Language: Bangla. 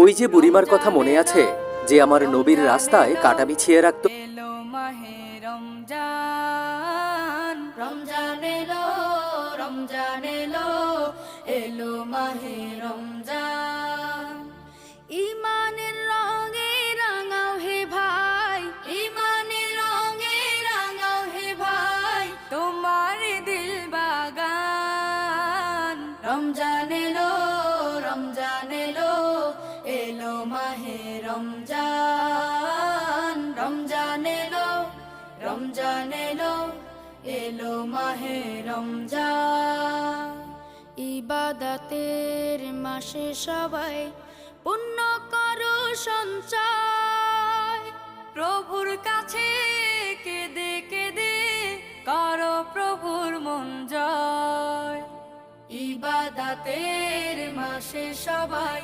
ওই যে বুড়িমার কথা মনে আছে, যে আমার নবীর রাস্তায় কাটা বিছিয়ে রাখত? এলো মাহে রমজান, রমজান এলো, রমজান এলো, এলো মাহে রমজান। ইমানের রঙে রাঙাও হে ভাই, ইমানের রঙে রাঙাও হে ভাই, তোমার দিল বাগান। রমজান এলো, রমজান এলো, এলো মাহে রমজান। রমজান এলো, রমজান এলো, এলো মাহে রমজান। ইবাদতের মাসে সবাই পুণ্য করো সঞ্চয়, প্রভুর কাছে কেঁদে কেঁদে করো প্রভুর মন জয়। ইবাদতের মাসে সবাই